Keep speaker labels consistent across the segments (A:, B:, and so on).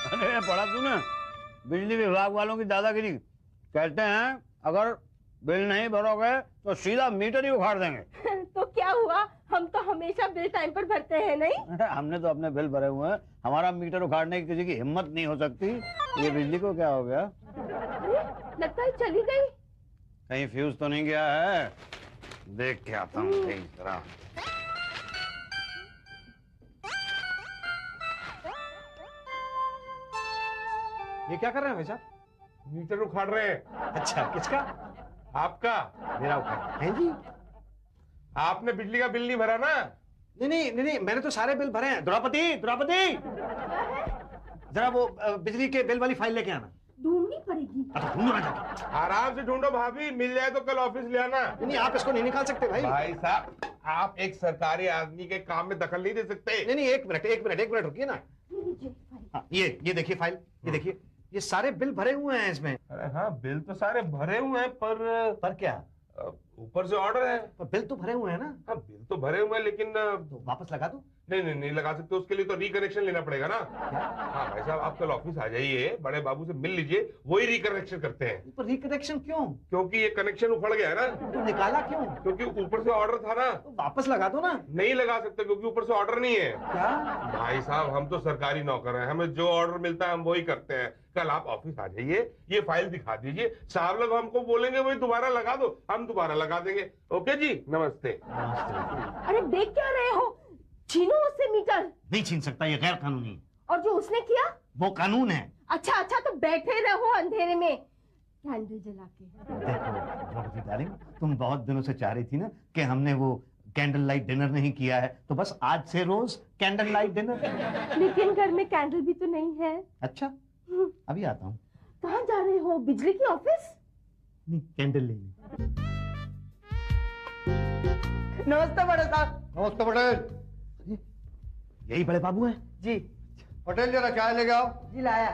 A: अरे पढ़ा तूने बिजली विभाग वालों की दादागिरी। कहते हैं अगर बिल नहीं भरोगे तो सीधा मीटर ही उखाड़ देंगे।
B: तो क्या हुआ, हम तो हमेशा बिल टाइम पर भरते हैं नहीं?
A: हमने तो अपने बिल भरे हुए हैं, हमारा मीटर उखाड़ने की किसी की हिम्मत नहीं हो सकती। ये बिजली को क्या हो गया?
B: अरे लगता है चली गई।
A: कहीं फ्यूज तो नहीं गया है? देख के आता हूँ इस तरह।
C: ये क्या कर रहे हैं भाई साहब?
D: मीटर उखाड़ रहे हैं।
C: अच्छा, किसका?
D: आपका।
C: मेरा उखाड़ है जी।
D: आपने बिजली का बिल नहीं भरा ना?
C: नहीं, मैंने तो सारे बिल भरे हैं। द्रौपदी जरा वो बिजली के बिल वाली फाइल लेके आना।
B: ढूंढनी पड़ेगी।
C: ढूंढो जाके।
D: आराम से ढूंढो भाभी, मिल जाए तो कल ऑफिस ले आना।
C: नहीं, आप इसको नहीं निकाल सकते भाई।
D: भाई साहब, आप एक सरकारी आदमी के काम में दखल नहीं दे सकते।
C: नहीं, एक मिनट रुकिए ना। हाँ, ये देखिए फाइल, ये देखिए, ये सारे बिल भरे हुए हैं इसमें।
D: अरे हाँ, बिल तो सारे भरे हुए हैं, पर
C: क्या?
D: ऊपर से ऑर्डर है।
C: पर बिल तो भरे हुए हैं ना?
D: हाँ, बिल तो भरे हुए हैं, लेकिन
C: तो वापस लगा दूं?
D: नहीं लगा सकते। उसके लिए तो रिकनेक्शन लेना पड़ेगा ना। हाँ भाई साहब, आप कल ऑफिस आ जाइए, बड़े बाबू से मिल लीजिए, वही रिकनेक्शन करते हैं।
C: पर रिकनेक्शन क्यों?
D: क्योंकि ये कनेक्शन उखड़ गया है ना।
C: तो निकाला क्यों?
D: क्योंकि ऊपर से ऑर्डर था ना।
C: तो वापस लगा दो ना।
D: नहीं लगा सकते क्योंकि ऊपर से ऑर्डर नहीं है।
C: क्या?
D: भाई साहब, हम तो सरकारी नौकर हैं, हमें जो ऑर्डर मिलता है हम वही करते हैं। कल आप ऑफिस आ जाइए, ये फाइल दिखा दीजिए, साहब लोग हमको बोलेंगे वही दोबारा लगा दो, हम दोबारा लगा देंगे। ओके जी, नमस्ते।
B: अरे देख क्या रहे हो, छीनो उससे मीटर।
C: नहीं छीन सकता, ये गैर कानूनी।
B: और जो उसने किया
C: वो कानून है।
B: अच्छा तो बैठे रहो अंधेरे में कैंडल जला के।
C: देखो द्रौपदी डार्लिंग, तुम बहुत दिनों से चाह रही थी ना कि हमने वो कैंडल लाइट डिनर नहीं किया है, तो बस आज से रोज कैंडल लाइट डिनर।
B: लेकिन घर में कैंडल भी तो नहीं है।
C: अच्छा, अभी आता हूँ।
B: कहाँ जा रहे हो, बिजली की ऑफिस?
C: नहीं, कैंडल लेने।
E: नमस्ते बड़े साहब।
F: नमस्ते पटेल।
C: यही बड़े बाबू हैं?
E: जी।
F: पटेल जरा चाय लेके आओ।
E: जी लाया।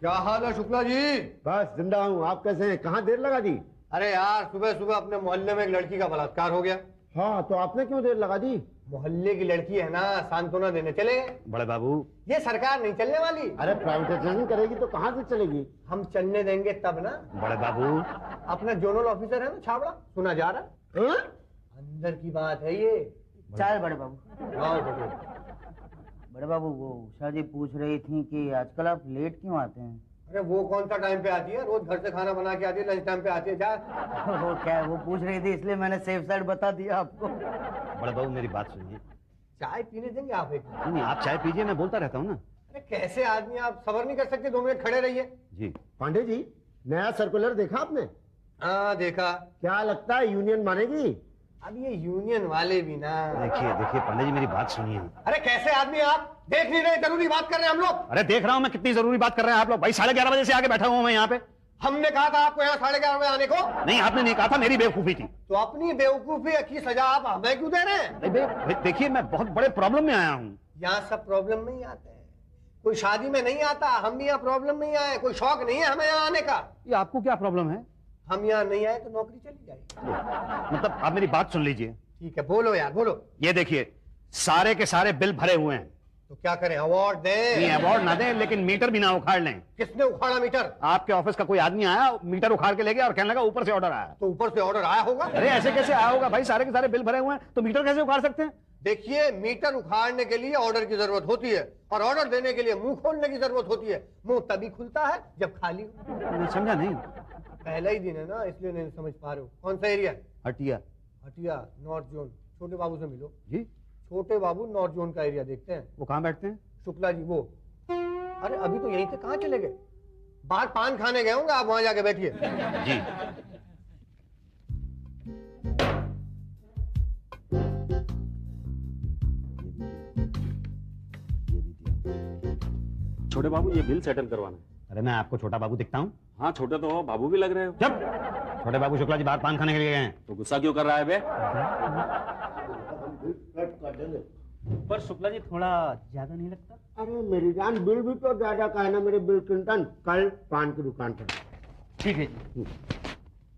F: क्या हाल है शुक्ला जी?
G: बस जिंदा हूँ। आप कैसे हैं? कहाँ देर लगा दी?
F: अरे यार, सुबह सुबह अपने मोहल्ले में एक लड़की का बलात्कार हो गया।
G: हाँ, तो आपने क्यों देर लगा दी?
F: मोहल्ले की लड़की है ना, सांत्वना देने चले गए।
C: बड़े बाबू,
F: ये सरकार नहीं चलने वाली।
G: अरे प्राइवेटाइजेशन करेगी तो कहाँ से चलेगी?
F: हम चलने देंगे तब ना।
C: बड़े बाबू,
F: अपना जोनल ऑफिसर है ना छाबड़ा, सुना जा रहा है। अंदर की बात है ये।
E: चाय बड़े बाबू।
F: आओ पटेल।
E: बड़े बाबू, वो उषा जी पूछ रही थी कि आजकल आप लेट क्यों आते हैं?
F: अरे वो कौन सा टाइम पे आती है? रोज घर से खाना बना के आती है, लंच टाइम पे आती है। जा।
E: वो क्या, वो पूछ रही थी इसलिए मैंने सेफ साइड बता दिया आपको।
C: बड़े बाबू मेरी बात सुनिए।
F: चाय पीने देंगे आप एक?
C: नहीं, आप चाय पीजिए, मैं बोलता रहता हूँ ना।
F: अरे कैसे आदमी आप, सबर नहीं कर सकते? 2 मिनट खड़े रहिए।
C: जी।
G: पांडे जी, नया सर्कुलर देखा आपने?
F: हाँ देखा।
G: क्या लगता है यूनियन मानेगी?
F: अब ये यूनियन वाले भी ना।
C: देखिए पांडे जी, मेरी बात सुनिए।
F: अरे कैसे आदमी आप, देख नहीं रहे? जरूरी बात कर रहे हैं हम लोग।
C: अरे देख रहा हूँ मैं, कितनी जरूरी बात कर रहे हैं आप लोग। भाई 11:30 बजे से आके बैठा हुआ मैं यहाँ पे।
F: हमने कहा था आपको यहाँ 11:30 बजे आने को?
C: नहीं, आपने नहीं कहा था, मेरी बेवकूफी थी।
F: तो अपनी बेवकूफी की सजा आप हमें क्यों दे रहे हैं?
C: देखिए, मैं बहुत बड़े प्रॉब्लम में आया हूँ।
F: यहाँ सब प्रॉब्लम में ही आते हैं, कोई शादी में नहीं आता। हम भी यहाँ प्रॉब्लम में ही आए, कोई शौक नहीं है हमें यहाँ आने का।
C: ये आपको क्या प्रॉब्लम है?
F: हम यहाँ नहीं आए तो नौकरी चली जाएगी।
C: मतलब आप मेरी बात सुन लीजिए।
F: ठीक है, बोलो यार बोलो।
C: ये देखिए, सारे के सारे बिल भरे हुए हैं।
F: तो क्या करें, अवार्ड दें?
C: नहीं, अवार्ड ना दें, लेकिन मीटर भी ना उखाड़ लें।
F: किसने उखाड़ा मीटर?
C: आपके ऑफिस का कोई आदमी आया, मीटर उखाड़ के ले गया और कहने लगा ऊपर से ऑर्डर आया।
F: तो ऊपर से ऑर्डर आया होगा।
C: अरे ऐसे कैसे आया होगा भाई? सारे के सारे बिल भरे हुए हैं तो मीटर कैसे उखाड़ सकते हैं?
F: देखिए, मीटर उखाड़ने के लिए ऑर्डर की जरूरत होती है और ऑर्डर देने के लिए मुंह खोलने की जरूरत होती है। मुंह तभी खुलता है जब खाली हो।
C: मैं समझा नहीं।
F: पहला ही दिन है ना, इसलिए नहीं समझ पा रहे हो। कौन सा area?
C: Hatia.
F: Hatia, north zone. छोटे बाबू से मिलो
C: जी।
F: छोटे बाबू नॉर्थ जोन का एरिया देखते हैं।
C: वो कहाँ बैठते हैं?
F: शुक्ला जी वो। अरे अभी तो यहीं से कहाँ चले गए? बाहर पान खाने गए होंगे, आप वहां जाके बैठिए।
C: जी।
H: छोटे बाबू, ये बिल सेटल करवाना है।
C: अरे मैं आपको छोटा बाबू दिखता हूँ?
H: हाँ, छोटे तो हो, बाबू भी लग रहे हो।
C: जब छोटे बाबू शुक्ला जी बाहर पान खाने के लिए गए हैं।
H: तो गुस्सा क्यों कर रहा है बे?
E: पर शुक्ला जी थोड़ा ज्यादा नहीं लगता?
G: अरे मेरी जान, बिल भी तो ज्यादा का है ना मेरे बिल क्लिंटन। कल पान की दुकान पर।
E: ठीक है जी।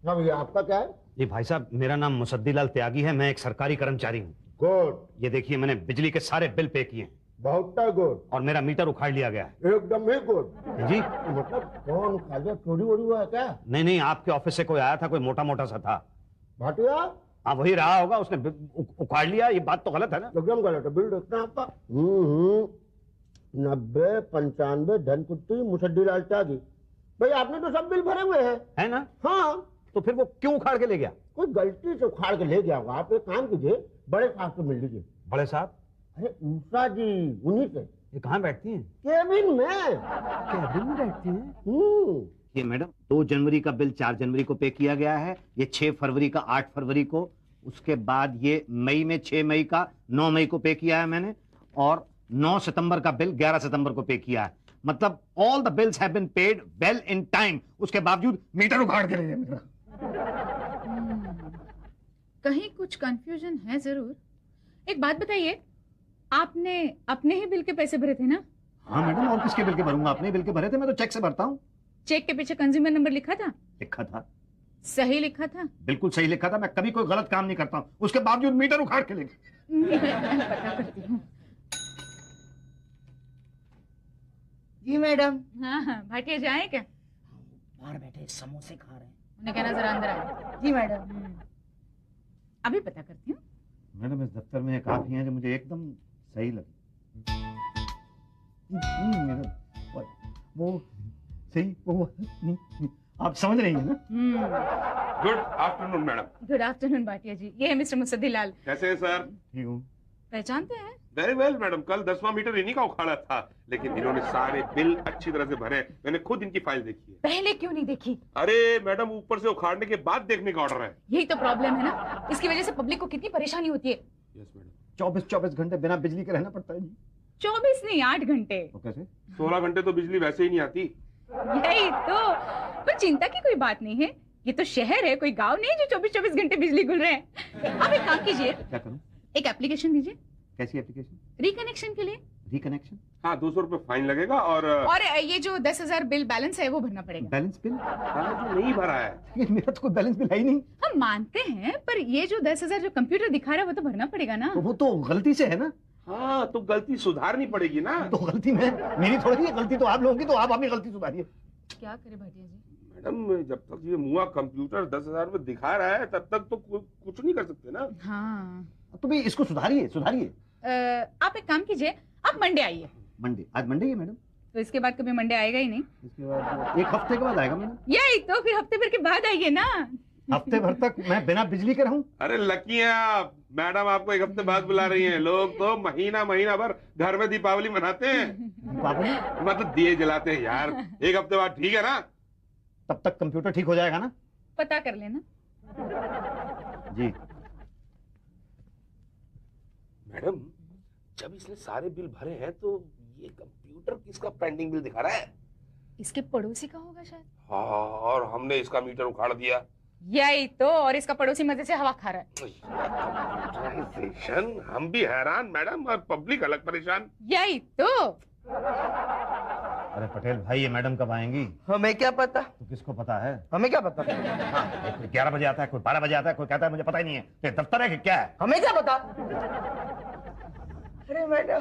G: अब ये आपका क्या है?
C: जी भाई साहब, मेरा नाम मुसद्दी लाल त्यागी है, मैं एक सरकारी कर्मचारी हूँ।
G: गुड।
C: ये देखिए, मैंने बिजली के सारे बिल पे किए हैं।
G: बहुत गुड।
C: और मेरा मीटर उखाड़ लिया गया है।
G: एकदम ही गुड।
C: जी
G: मतलब कौन खा गया? चोरी वोरी हुआ है क्या?
C: नहीं, आपके ऑफिस से कोई आया था, कोई मोटा मोटा सा था।
G: भाटिया
C: हाँ वही रहा होगा, उसने उखाड़ लिया। ये बात तो गलत है ना?
G: एकदम गलत है। बिल देखना है आपका। 90, 95 धनकुट्टी मुसद्दी लाल त्यागी। भाई आपने तो सब बिल भरे हुए हैं, है
C: ना?
G: हाँ।
C: तो फिर वो क्यों उखाड़ के ले गया?
G: कोई गलती से उखाड़ के ले गया होगा। आप एक काम कीजिए, बड़े साहब से मिल लीजिए।
C: बड़े साहब?
G: अरे उषा जी, उन्हीं से।
C: ये कहाँ बैठती हैं?
G: केबिन में।
C: केबिन में बैठती हैं? ये मैडम 2 जनवरी का बिल 4 जनवरी को पे किया गया है, ये 6 फरवरी का 8 फरवरी को, उसके बाद ये मई में 6 मई का 9 मई को पे किया है मैंने, और 9 सितंबर का बिल 11 सितंबर को पे किया है। मतलब all the bills have been paid well in time. उसके बावजूद मीटर उखाड़ के ले गए मेरा।
I: कहीं कुछ कंफ्यूजन है जरूर। एक बात बताइए, आपने अपने ही बिल के पैसे भरे थे ना?
C: हाँ मैडम, और किसके बिल के भरूंगा? अपने बिल के भरे थे, मैं तो चेक से भरता हूँ।
I: चेक के पीछे कंज्यूमर नंबर लिखा था?
C: लिखा था।
I: सही लिखा था?
C: बिल्कुल सही लिखा था। मैं कभी कोई गलत काम नहीं करता हूँ, उसके बावजूद मीटर उखाड़ के ले गए।
I: पता करती हूँ।
E: जी मैडम।
I: हाँ, भाटिया जाए क्या?
E: बाहर बैठे समोसे खा रहे हैं।
I: उन्हें कहना जरा अंदर आए।
E: जी मैडम।
I: अभी पता करती हूँ।
C: मैडम इस दफ्तर में एक आप ही हैं जो मुझे एकदम सही लगी। वो सही वो आप समझ रही हैं ना?
D: Good afternoon madam.
I: Good afternoon Bhatia ji, ये है मिस्टर मुसद्दी लाल।
D: कैसे हैं सर?
C: ठीक हूँ।
I: पहचानते हैं?
D: वेरी वेल मैडम, कल 10वां मीटर इन्हीं का उखाड़ा था, लेकिन इन्होंने सारे बिल अच्छी तरह से भरे। मैंने खुद इनकी फाइल देखी है।
I: पहले क्यों नहीं देखी?
D: अरे मैडम, ऊपर से उखाड़ने के बाद देखने का ऑर्डर है।
I: यही तो प्रॉब्लम है ना, इसकी वजह से पब्लिक को कितनी परेशानी होती है।
D: Yes madam.
C: 24 घंटे बिना बिजली के रहना पड़ता है जी।
I: 24 नहीं, 8 घंटे।
C: तो कैसे?
D: 16 घंटे तो बिजली वैसे ही नहीं आती।
I: यही तो, पर चिंता की कोई बात नहीं है। ये तो शहर है, कोई गांव नहीं जो 24 घंटे बिजली गुल रहे हैं। आप एक काम कीजिए।
C: क्या करूं?
I: एक एप्लीकेशन दीजिए।
C: कैसी एप्लीकेशन?
I: रिकनेक्शन के लिए।
C: रिकनेक्शन?
D: हाँ, 200 रुपए फाइन लगेगा और
I: ये जो 10,000 बिल बैलेंस है वो भरना पड़ेगा।
C: Balance bill?
D: जो नहीं भरा है।
C: मेरा तो कोई बैलेंस बिल है ही नहीं।
I: हम मानते हैं, पर ये जो 10,000 जो कंप्यूटर दिखा रहा है वो तो भरना पड़ेगा ना।
C: तो वो तो गलती से है ना।
D: हाँ, तो गलती सुधारनी पड़ेगी ना।
C: तो गलती मेरी थोड़ी है, गलती तो आप लोगों की, तो आप अपनी गलती सुधारिए।
I: क्या करे भाटिया जी?
D: मैडम, जब तक ये मुआ कंप्यूटर 10,000 में दिखा रहा है तब तक तो कुछ नहीं कर सकते ना।
I: हाँ,
C: तो भाई इसको सुधारिए।
I: आप एक काम कीजिए, आप मंडे आइए।
C: मंडे? आज मंडे है मैडम।
I: तो इसके बाद कभी मंडे आएगा ही नहीं।
C: इसके बाद 1 हफ्ते के बाद आएगा मैडम।
I: यही तो, फिर हफ्ते भर के बाद आइए ना।
C: हफ्ते भर तक मैं बिना बिजली के रहूं?
D: अरे लकी हैं आप, मैडम आपको 1 हफ्ते बाद बुला रही हैं। लोग तो महीना भर घर में दीपावली मनाते हैं।
C: दीपावली?
D: मतलब दिए जलाते हैं यार। 1 हफ्ते बाद ठीक है ना?
C: तब तक कंप्यूटर ठीक हो जाएगा ना?
I: पता कर लेना।
C: जी
D: मैडम, जब इसने सारे बिल भरे हैं तो ये कंप्यूटर किसका पेंडिंग बिल दिखा रहा है?
I: इसके पड़ोसी का होगा शायद।
D: हाँ, और हमने इसका मीटर उखाड़ दिया।
I: यही तो, और इसका पड़ोसी मजे से हवा खा रहा है।
D: कंप्यूटराइजेशन, हम भी हैरान मैडम, और पब्लिक अलग परेशान।
I: यही तो।
C: अरे पटेल भाई, ये मैडम कब आएंगी?
E: हमें क्या पता?
C: तो किसको पता है?
E: हमें क्या पता?
C: हाँ, कोई 11 बजे आता है, कोई 12 बजे आता है, कोई कहता है मुझे पता ही नहीं है। तो ये दफ्तर है कि क्या है?
E: हमें क्या पता? अरे मैडम,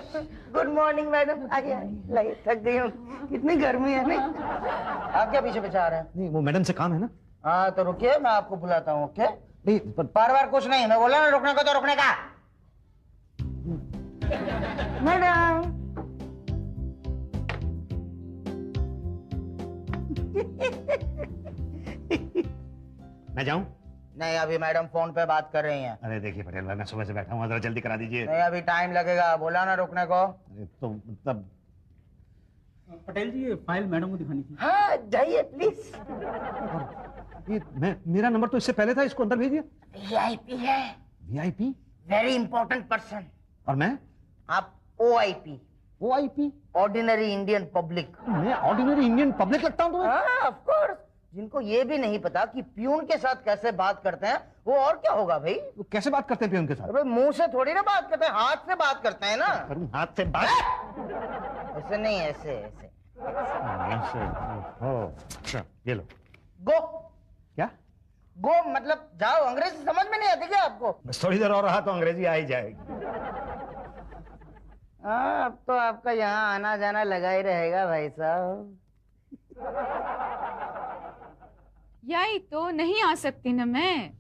E: गुड मॉर्निंग मैडम। आइए, लाइए, थक गई हूँ, कितनी गर्मी है। नहीं आप क्या पीछे आ रहे हैं?
C: नहीं, वो मैडम से काम है ना।
E: हाँ तो रुकिए, मैं आपको बुलाता हूँ। ओके?
C: नहीं,
E: बार कुछ नहीं, मैं बोला ना रुकने को तो रुकने का। मैडम
C: मैं जाऊं?
E: नहीं, अभी मैडम फोन पे बात कर रही हैं।
C: अरे देखिए पटेल भाई, मैं सुबह से बैठा हूँ, जरा जल्दी करा दीजिए।
E: नहीं, अभी टाइम लगेगा, बोला ना रुकने को।
C: अरे तो मतलब
J: पटेल जी, ये फाइल मैडम को दिखानी थी।
E: हाँ, जाइए प्लीज।
C: ये मेरा नंबर तो इससे पहले था, इसको अंदर भेजिए।
E: VIP है।
C: VIP?
E: Very important person.
C: और मैं?
E: आप OIP।
C: OIP?
E: Ordinary Indian public.
C: मैं ऑर्डिनरी इंडियन पब्लिक लगता हूँ तुम्हें?
E: हाँ, ऑफ कोर्स। जिनको ये भी नहीं पता कि प्यून के साथ कैसे बात करते हैं, वो और क्या होगा भाई?
C: वो कैसे बात करते हैं प्यून के साथ?
E: अरे मुंह से थोड़ी ना बात करते हैं, हाथ से बात करते हैं ना।
C: करूं हाथ से बात?
E: ऐसे नहीं, ऐसे ऐसे।
C: अच्छा, ये लो।
E: गो।
C: क्या?
E: गो मतलब जाओ। अंग्रेजी समझ में नहीं आती क्या आपको?
C: बस थोड़ी देर और रहा तो अंग्रेजी आ ही जाएगी।
E: हाँ, अब तो आपका यहाँ आना जाना लगा ही रहेगा भाई साहब।
I: यही तो नहीं आ सकती ना मैं।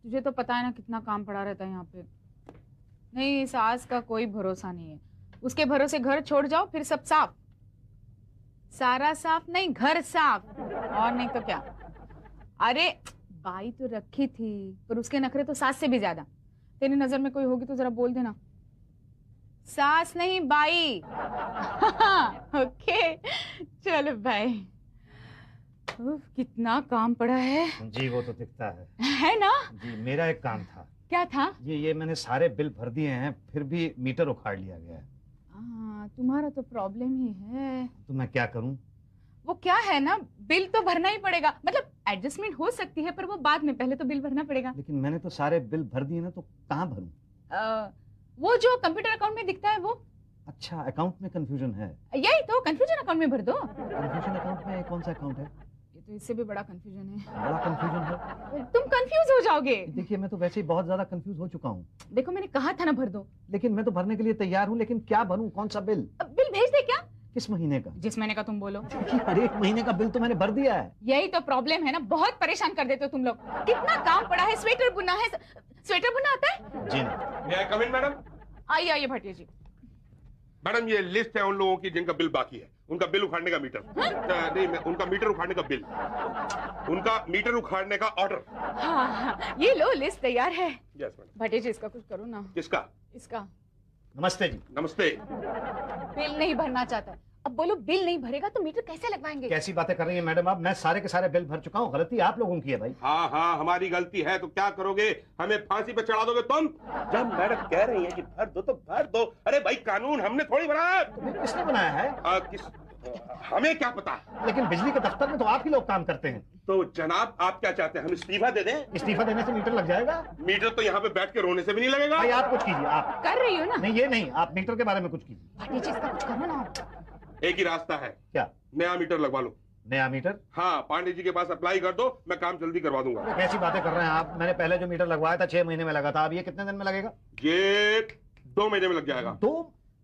I: तुझे तो पता है ना कितना काम पड़ा रहता है यहाँ पे। नहीं, सास का कोई भरोसा नहीं है। उसके भरोसे घर छोड़ जाओ फिर सब साफ। सारा साफ नहीं, घर साफ। और नहीं तो क्या। अरे बाई तो रखी थी, पर उसके नखरे तो सास से भी ज्यादा। तेरी नजर में कोई होगी तो जरा बोल देना। सास नहीं, बाई। ओके चलो बाय। कितना काम पड़ा है।
C: जी वो तो दिखता है
I: ना?
C: जी मेरा एक काम था।
I: क्या था?
C: ये मैंने सारे बिल भर दिए हैं, फिर भी मीटर उखाड़ लिया गया है।
I: तुम्हारा तो प्रॉब्लम ही है।
C: तो मैं क्या करूं?
I: वो क्या है ना, बिल तो भरना ही पड़ेगा। मतलब एडजस्टमेंट हो सकती है पर वो बाद में, पहले तो बिल भरना पड़ेगा।
C: लेकिन मैंने तो सारे बिल भर दिए ना, तो कहाँ भरूं?
I: वो जो कंप्यूटर अकाउंट में दिखता है वो।
C: अच्छा, अकाउंट में कंफ्यूजन है।
I: यही तो, कंफ्यूजन अकाउंट में भर दो।
C: कंफ्यूजन अकाउंट में कौन सा अकाउंट है?
I: ये तो इससे भी बड़ा कंफ्यूजन है।
C: बड़ा कंफ्यूजन है?
I: तुम कंफ्यूज हो जाओगे।
C: देखिए मैं तो वैसे ही बहुत ज्यादा कंफ्यूज हो चुका हूँ।
I: देखो मैंने कहा था ना भर दो।
C: लेकिन मैं तो भरने के लिए तैयार हूँ, लेकिन क्या भरूं? कौन सा बिल?
I: बिल भेज दे क्या?
C: किस महीने का?
I: जिस महीने का तुम बोलो।
C: अरे एक महीने का बिल तो मैंने भर दिया है।
I: यही तो प्रॉब्लम है ना, बहुत परेशान कर देते हो तुम लोग। कितना काम पड़ा है, स्वेटर बुनना है। स्वेटर बुनना आता है?
C: जी नहीं।
D: मैं कम इन मैडम?
I: आइए आइए भाटिया जी।
D: मैडम ये लिस्ट है उन लोगों की जिनका बिल बाकी है। उनका बिल उखाड़ने का मीटर। नहीं, उनका मीटर उखाड़ने का बिल। उनका मीटर उखाड़ने का ऑर्डर।
I: हाँ, ये लो लिस्ट तैयार है।
D: Yes madam.
I: भाटिया जी इसका कुछ करो ना।
D: किसका?
I: इसका।
C: नमस्ते जी।
D: नमस्ते।
I: बिल नहीं भरना चाहता है। अब बोलो बिल नहीं भरेगा तो मीटर कैसे लगवाएंगे?
C: कैसी बातें कर रही हैं मैडम आप? मैं सारे के सारे बिल भर चुका हूँ। गलती आप लोगों की है भाई।
D: हाँ हाँ, हमारी गलती है तो क्या करोगे? हमें फांसी पे चढ़ा दोगे तुम? जब मैडम कह रही है कि भर दो तो भर दो। अरे भाई कानून हमने थोड़ी बनाया।
C: तो किसने बनाया है?
D: हमें क्या पता।
C: लेकिन बिजली के दफ्तर में तो आप ही लोग काम करते हैं।
D: तो जनाब आप क्या चाहते हैं, हम इस्तीफा दे दें?
C: इस्तीफा देने से मीटर लग जाएगा?
D: मीटर तो यहाँ पे बैठ के रोने से भी नहीं लगेगा।
C: भाई आप कुछ कीजिए। आप
I: कर रही हो ना?
C: नहीं ये नहीं, आप मीटर के बारे में कुछ कीजिए।
I: भाटिया जी इसका कुछ करो ना।
D: एक ही रास्ता है।
C: क्या?
D: नया मीटर लगवा लो।
C: नया मीटर?
D: हाँ, पांडे जी के पास अप्लाई कर दो, मैं काम जल्दी करवा दूंगा।
C: कैसी बातें कर रहे हैं आप? मैंने पहले जो मीटर लगवाया था 6 महीने में लगा था, अब ये कितने दिन में लगेगा?
D: ये 2 महीने में लग जाएगा।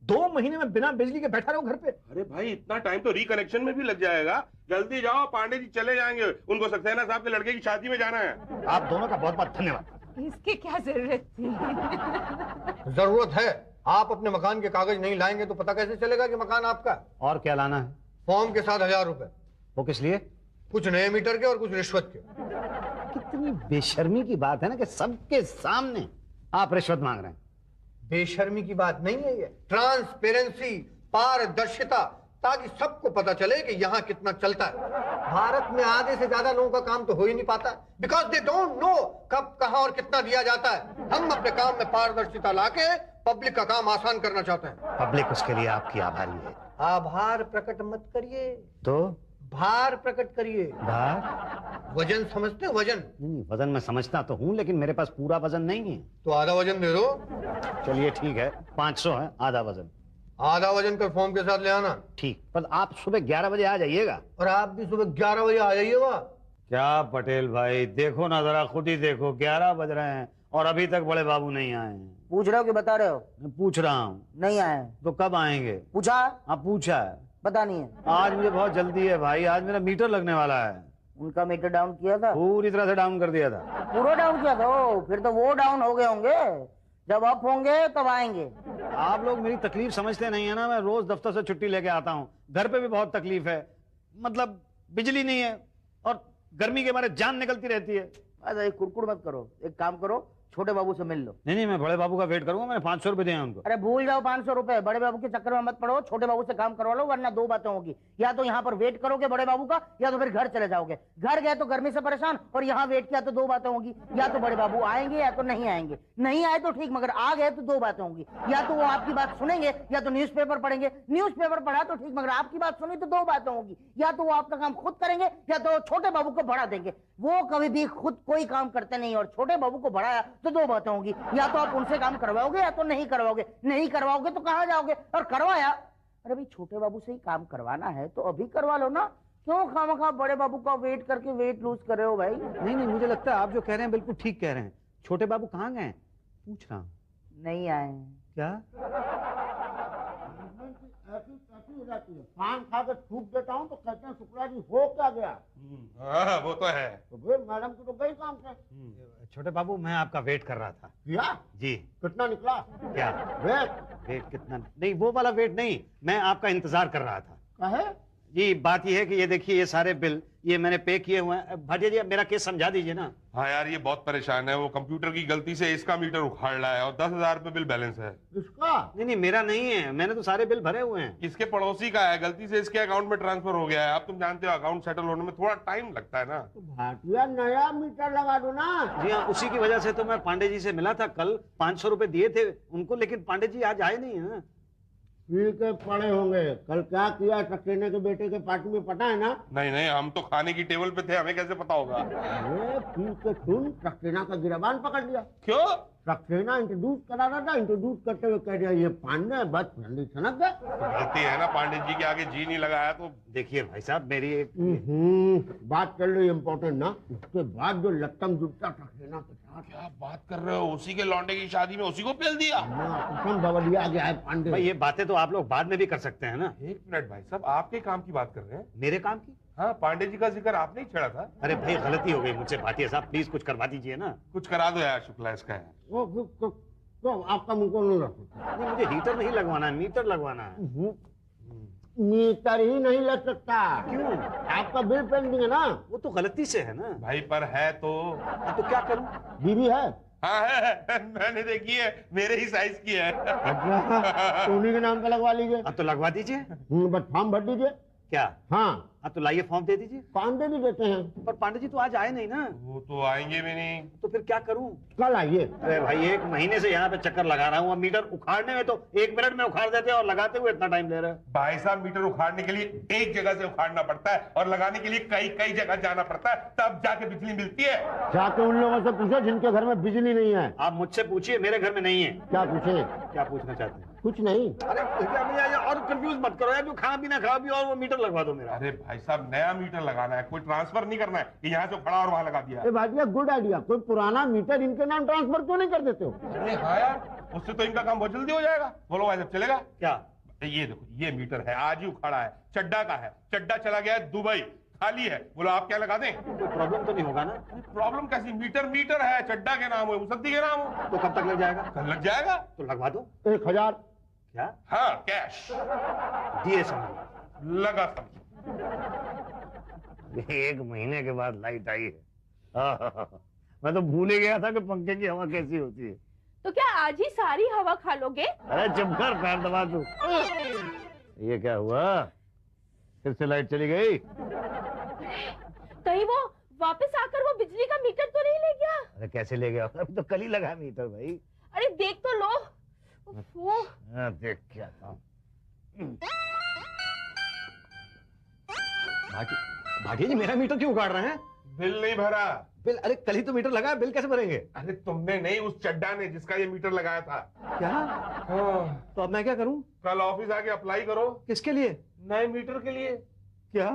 C: 2 महीने में बिना बिजली के बैठा रहो घर पे?
D: अरे भाई इतना टाइम तो रिकनेक्शन में भी लग जाएगा। जल्दी जाओ, पांडे जी चले जाएंगे, उनको सक्सेना साहब के लड़के की शादी में जाना है।
C: आप दोनों का बहुत बहुत धन्यवाद।
I: इसकी क्या जरूरत थी?
F: जरूरत है। आप अपने मकान के कागज नहीं लाएंगे तो पता कैसे चलेगा कि मकान आपका?
C: और क्या लाना है?
F: फॉर्म के साथ 1000 रुपए।
C: वो किस लिए?
F: कुछ नए मीटर के और कुछ रिश्वत के।
C: कितनी बेशर्मी की बात है ना कि सबके सामने आप रिश्वत मांग रहे हैं।
F: बेशर्मी की बात नहीं है ये, ट्रांसपेरेंसी, पारदर्शिता, ताकि सबको पता चले कि यहाँ कितना चलता है। भारत में आधे से ज्यादा लोगों का काम तो हो ही नहीं पाता, बिकॉज दे डोंट नो कब कहाँ और कितना दिया जाता है। हम अपने काम में पारदर्शिता लाके पब्लिक का काम आसान करना चाहते हैं।
C: पब्लिक उसके लिए आपकी आभारी है।
F: आभार प्रकट मत करिए,
C: तो
F: भार प्रकट करिए।
C: भार?
F: वजन समझते? वजन?
C: नहीं, वजन मैं समझता तो हूँ, लेकिन मेरे पास पूरा वजन नहीं है।
F: तो आधा वजन दे दो।
C: चलिए ठीक है, 500 है आधा वजन।
F: आधा वजन कर फॉर्म के साथ ले आना।
C: ठीक, पर आप सुबह 11 बजे आ जाइएगा।
F: और आप भी सुबह 11 बजे आ जाइएगा।
C: क्या पटेल भाई, देखो ना जरा, खुद ही देखो, 11 बज रहे हैं और अभी तक बड़े बाबू नहीं आए हैं।
E: पूछ रहे हो कि बता रहे हो?
C: मैं पूछ रहा हूँ।
E: नहीं आए
C: तो कब आएंगे?
E: पूछा?
C: हाँ पूछा है।
E: पता नहीं है।
C: आज मुझे बहुत जल्दी है भाई, आज मेरा मीटर लगने वाला है।
E: उनका मीटर डाउन किया था?
C: पूरी तरह से डाउन कर दिया था।
E: पूरा डाउन किया था? फिर तो वो डाउन हो गए होंगे, जब अप होंगे तब आएंगे।
C: आप लोग मेरी तकलीफ समझते नहीं है ना। मैं रोज दफ्तर से छुट्टी लेके आता हूँ, घर पे भी बहुत तकलीफ है। मतलब बिजली नहीं है और गर्मी के मारे जान निकलती रहती है।
E: अरे कुड़कुड़ मत करो, एक काम करो, छोटे बाबू से मिल लो।
C: नहीं, मैं बड़े बाबू का वेट करूंगा। मैंने 500 रुपए दिए हैं उनको।
E: अरे भूल जाओ 500 रुपए, बड़े बाबू के चक्कर में मत पड़ो, छोटे बाबू से काम करवा लो, वरना 2 बातें होगी। या तो यहाँ पर वेट करोगे बड़े बाबू का, या तो फिर घर चले जाओगे। घर गए तो गर्मी से परेशान, और यहाँ वेट किया तो 2 बातें होंगी। या तो बड़े बाबू आएंगे या तो नहीं आएंगे। नहीं आए तो ठीक, मगर आ गए तो 2 बातें होंगी। या तो वो आपकी बात सुनेंगे या तो न्यूज़पेपर पढ़ेंगे। न्यूज़पेपर पढ़ा तो ठीक, मगर आपकी बात सुनी तो 2 बातें होंगी। या तो वो आपका काम खुद करेंगे या तो छोटे बाबू को बढ़ा देंगे। वो कभी भी खुद कोई काम करते नहीं, और छोटे बाबू को बढ़ाया तो 2 बातें होंगी। या तो आप उनसे काम करवाओगे या तो नहीं करवाओगे। नहीं करवाओगे तो कहां जाओगे? और करवाया, अरे भाई छोटे बाबू से ही काम करवाना है तो अभी करवा लो ना। क्यों खामखा बड़े बाबू का वेट करके वेट लूज कर रहे हो भाई?
C: नहीं, मुझे लगता है आप जो कह रहे हैं बिल्कुल ठीक कह रहे हैं। छोटे बाबू कहाँ गए? पूछ रहा हूँ।
E: नहीं आए हैं।
C: क्या?
G: ऐसी कैसी हो जाती है? पान खा के थूक देता हूँ तो कहते हैं शुक्ला जी हो क्या गया?
D: हाँ वो तो है।
G: तो फिर मैडम की तो गई काम से।
C: छोटे बाबू, मैं आपका वेट कर रहा था।
G: किया?
C: जी।
G: कितना निकला?
C: क्या
G: वेट?
C: वेट कितना? नहीं, वो वाला वेट नहीं, मैं आपका इंतजार कर रहा था।
G: कहे?
C: जी, बात ये है कि ये देखिए, ये सारे बिल ये मैंने पे किए हुए हैं। भाटिया जी, अब मेरा केस समझा दीजिए ना।
D: हाँ यार, ये बहुत परेशान है। वो कंप्यूटर की गलती से इसका मीटर उखाड़ रहा है और 10,000 रुपए बिल बैलेंस है।
G: किसका?
C: नहीं, मेरा नहीं है, मैंने तो सारे बिल भरे हुए हैं।
D: इसके पड़ोसी का है, गलती से इसके अकाउंट में ट्रांसफर हो गया है। अब तुम जानते हो अकाउंट सेटल होने में थोड़ा टाइम लगता है ना।
G: तो भाटिया नया मीटर लगा दो ना।
C: जी हाँ, उसी की वजह से तो मैं पांडे जी से मिला था कल। 500 रुपए दिए थे उनको, लेकिन पांडे जी आज आए नहीं है ना।
G: पी के पड़े होंगे। कल क्या किया सक्सेना के बेटे के पार्टी में, पता है ना?
D: नहीं, हम तो खाने की टेबल पे थे, हमें कैसे पता होगा?
G: अरे पी के तुम सक्सेना का गिरबान पकड़ लिया।
D: क्यों?
G: सक्सेना इंट्रोड्यूस करा रहा था, इंट्रोड्यूस करते हुए कह दिया ये पांडे है, बस ठंडी सनक गए।
D: गलती है ना, पांडे जी के आगे जी नहीं लगाया तो।
C: देखिए भाई साहब, मेरी एक
G: बात कर लो इम्पोर्टेंट ना। उसके बाद जो लट्टम जुटता सक्सेना के साथ।
D: क्या बात कर रहे हो? उसी के लौंडे की शादी में उसी को पेल दिया?
G: बवलिया गया है पांडे।
C: भाई, ये बातें तो आप लोग बाद में भी कर सकते हैं ना।
D: एक मिनट भाई साहब, आपके काम की बात कर रहे हैं?
C: मेरे काम की?
D: हाँ, पांडे जी का जिक्र आपने ही छेड़ा था।
C: अरे भाई, गलती हो गई मुझसे। भाटिया साहब, प्लीज कुछ करवा दीजिए ना।
D: कुछ करा दो यार शुक्ला इसका यार।
G: तो आपका मुंह को नहीं रख सकता।
C: नहीं, मुझे हीटर नहीं लगवाना है, मीटर लगवाना है।
G: मीटर ही नहीं लग सकता।
C: क्यों?
G: आपका बिल पेंडिंग है ना।
C: वो तो गलती से है ना
D: भाई, पर है तो।
C: तो क्या करूं?
G: बीवी है?
D: हाँ है, मैंने देखी है, मेरे ही साइज की है।
G: अच्छा, तो उन्हीं के नाम पे लगवा लीजिए।
C: अब तो लगवा दीजिए।
G: बस फॉर्म भर दीजिए।
C: क्या?
G: हाँ।
C: तो लाइए, फॉर्म दे दीजिए।
G: पांडे भी देते हैं।
C: पर पांडे जी तो आज आए नहीं ना।
D: वो तो आएंगे भी नहीं।
C: तो फिर क्या करूं?
G: कल आइए।
C: अरे भाई, 1 महीने से यहाँ पे चक्कर लगा रहा हूँ। मीटर उखाड़ने में तो 1 मिनट में उखाड़ देते हैं और लगाते हुए इतना टाइम ले रहे हैं।
D: भाई साहब, मीटर उखाड़ने के लिए एक जगह से उखाड़ना पड़ता है और लगाने के लिए कई जगह जाना पड़ता है, तब जाके बिजली मिलती है।
G: जाके उन लोगों से पूछो जिनके घर में बिजली नहीं है।
C: आप मुझसे पूछिए, मेरे घर में नहीं है।
G: क्या पूछे?
C: क्या पूछना चाहते हैं?
G: कुछ नहीं।
C: अरे भैया, और कंफ्यूज मत करो यार। जो खाना पीना खाओ भी और वो मीटर लगवा दो मेरा।
D: अरे भाई साहब, नया मीटर लगाना है, कोई ट्रांसफर नहीं करना है कि यहाँ से खड़ा और वहां लगा दिया।
G: Bhatia, good idea. कोई पुराना मीटर इनके नाम ट्रांसफर क्यों नहीं कर देते हो?
D: अरे हाँ यार, उससे तो इनका काम बहुत जल्दी हो जाएगा। बोलो भाई साहब, चलेगा
C: क्या?
D: ये देखो, ये मीटर है, आज ही उखाड़ा है, चड्डा का है। चड्डा चला गया है दुबई, खाली है। बोलो आप क्या लगा दें?
C: कोई प्रॉब्लम तो नहीं होगा ना?
D: प्रॉब्लम कैसी? मीटर है, चड्डा के नाम हो, मुसद्दी के नाम हो।
C: तो कब तक लग जाएगा?
D: कल लग जाएगा।
C: तो लगवा दो।
G: 1000।
C: क्या?
D: हाँ, कैश
C: दिए समझो।
D: लगा समझो।
A: 1 महीने के बाद लाइट आई है। मैं तो भूल ही गया था कि पंखे की हवा कैसी होती है।
B: तो क्या आज ही सारी हवा खा लोगे?
A: अरे चुप कर, पैर दबा तू। ये क्या हुआ? फिर से लाइट चली गई?
B: कहीं वो वापस आकर वो बिजली का मीटर तो नहीं ले गया?
A: अरे कैसे ले गया? अभी तो कल ही लगा मीटर भाई।
B: अरे देख तो लो।
A: देख क्या था।
C: भाटिया जी, मेरा मीटर क्यों उखाड़ रहे हैं?
D: बिल नहीं भरा।
C: बिल? अरे कल ही तो मीटर लगा, बिल कैसे भरेंगे?
D: अरे तुमने नहीं, उस चड्डा ने जिसका ये मीटर लगाया था।
C: क्या?
D: हाँ।
C: तो अब मैं क्या करूं?
D: कल ऑफिस आके अप्लाई करो।
C: किसके लिए?
D: नए मीटर के लिए।
C: क्या?